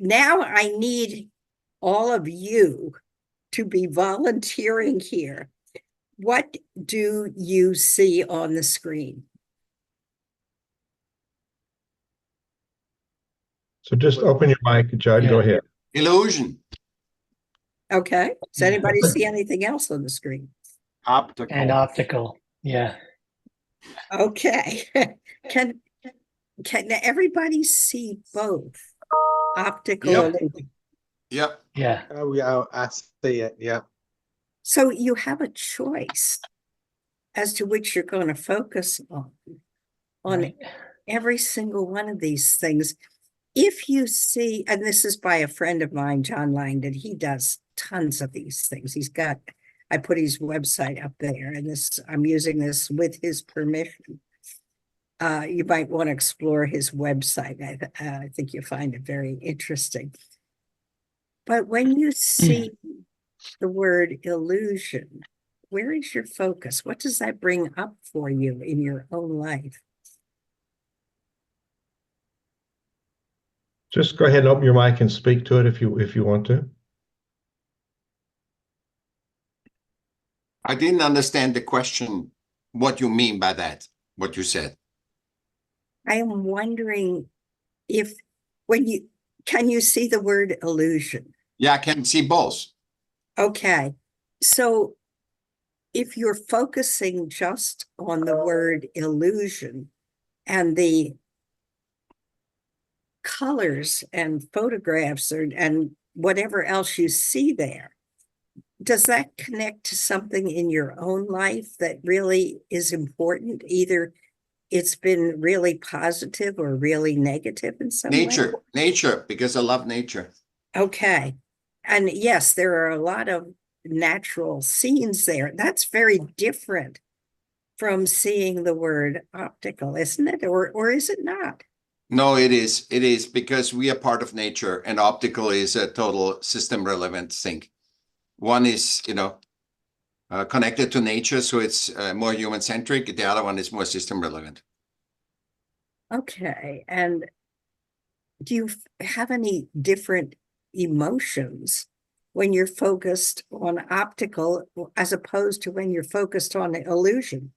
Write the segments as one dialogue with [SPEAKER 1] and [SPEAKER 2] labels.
[SPEAKER 1] now I need all of you to be volunteering here. What do you see on the screen?
[SPEAKER 2] So just open your mic, Judd. Go ahead.
[SPEAKER 3] Illusion.
[SPEAKER 1] Okay. Does anybody see anything else on the screen?
[SPEAKER 3] Optical.
[SPEAKER 4] And optical. Yeah.
[SPEAKER 1] Okay. Can everybody see both? Optical.
[SPEAKER 3] Yep.
[SPEAKER 1] and illusion?
[SPEAKER 3] Yep.
[SPEAKER 4] Yeah.
[SPEAKER 5] Oh, yeah, I see it. Yeah.
[SPEAKER 1] So you have a choice as to which you're going to focus on
[SPEAKER 4] Right.
[SPEAKER 1] every single one of these things. If you see, and this is by a friend of mine, John Langdon, he does tons of these things. I put his website up there, and I'm using this with his permission. You might want to explore his website. I think you'll find it very interesting. But when you see the word illusion, where is your focus? What does that bring up for you in your own life?
[SPEAKER 2] Just go ahead and open your mic and speak to it if you want to.
[SPEAKER 3] I didn't understand the question, what you mean by that, what you said.
[SPEAKER 1] I am wondering if can you see the word illusion?
[SPEAKER 3] Yeah, I can see both.
[SPEAKER 1] Okay. So if you're focusing just on the word illusion and the colors and photographs and whatever else you see there, does that connect to something in your own life that really is important? Either it's been really positive or really negative in some way?
[SPEAKER 3] Nature, because I love nature.
[SPEAKER 1] Okay. And yes, there are a lot of natural scenes there. That's very different from seeing the word optical, isn't it? Or is it not?
[SPEAKER 3] No, it is. It is because we are part of nature, and optical is a total system relevant thing. One is, connected to nature, so it's more human centric. The other one is more system relevant.
[SPEAKER 1] Okay. And do you have any different emotions when you're focused on optical as opposed to when you're focused on illusion?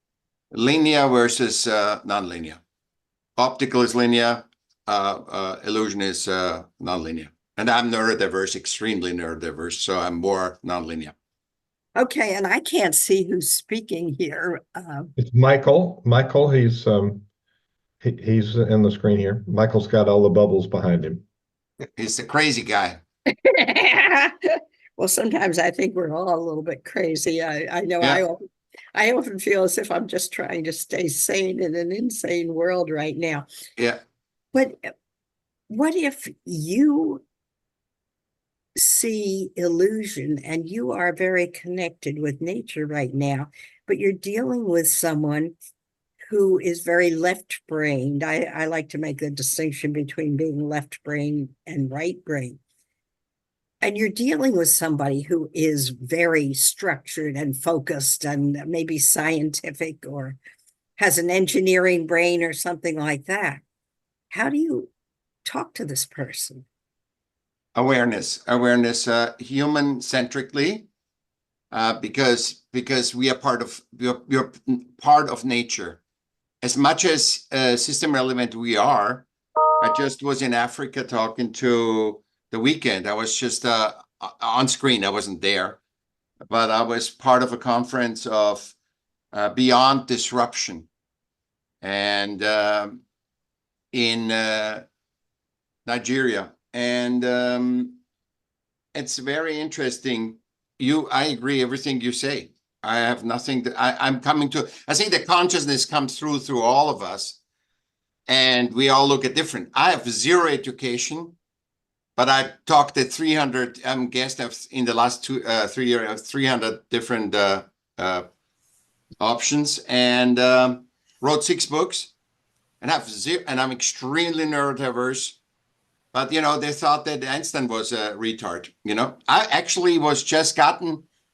[SPEAKER 3] Linear versus non-linear. Optical is linear, illusion is non-linear. And I'm neurodiverse, extremely neurodiverse, so I'm more non-linear.
[SPEAKER 1] Okay, and I can't see who's speaking here.
[SPEAKER 2] It's Michael. Michael, he's in the screen here. Michael's got all the bubbles behind him.
[SPEAKER 3] He's a crazy guy.
[SPEAKER 1] Well, sometimes I think we're all a little bit crazy. I know.
[SPEAKER 3] Yeah.
[SPEAKER 1] I often feel as if I'm just trying to stay sane in an insane world right now.
[SPEAKER 3] Yeah.
[SPEAKER 1] But what if you see illusion and you are very connected with nature right now, but you're dealing with someone who is very left-brained? I like to make the distinction between being left-brained and right-brained. And you're dealing with somebody who is very structured and focused and maybe scientific or has an engineering brain or something like that. How do you talk to this person?
[SPEAKER 3] Awareness, human centrically, because we are part of nature. As much as system relevant we are, I just was in Africa talking to The Weekend. I was just on screen. I wasn't there, but I was part of a conference of Beyond Disruption, and in Nigeria. And it's very interesting. I agree everything you say. I have nothing that I'm coming to. I think the consciousness comes through all of us, and we all look at different. I have zero education, but I talked to 300 guests in the last 3 years, 300 different options, and wrote 6 books, and I'm extremely neurodiverse. But, they thought that Einstein was a retard, I actually was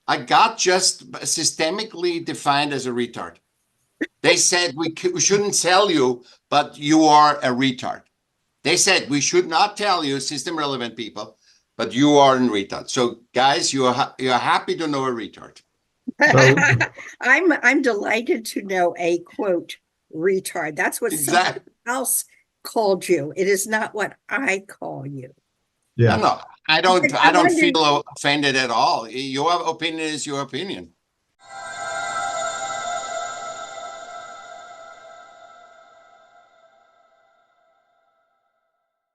[SPEAKER 3] I got just systemically defined as a retard. They said we shouldn't sell you, but you are a retard. They said we should not tell you system relevant people, but you are a retard. So guys, you're happy to know a retard.
[SPEAKER 2] So-
[SPEAKER 1] I'm delighted to know a quote retard. That's what someone
[SPEAKER 3] Exactly.
[SPEAKER 1] else called you. It is not what I call you.
[SPEAKER 2] Yeah.
[SPEAKER 3] No, I
[SPEAKER 1] I
[SPEAKER 3] don't
[SPEAKER 1] wonder-
[SPEAKER 3] feel offended at all. Your opinion is your opinion.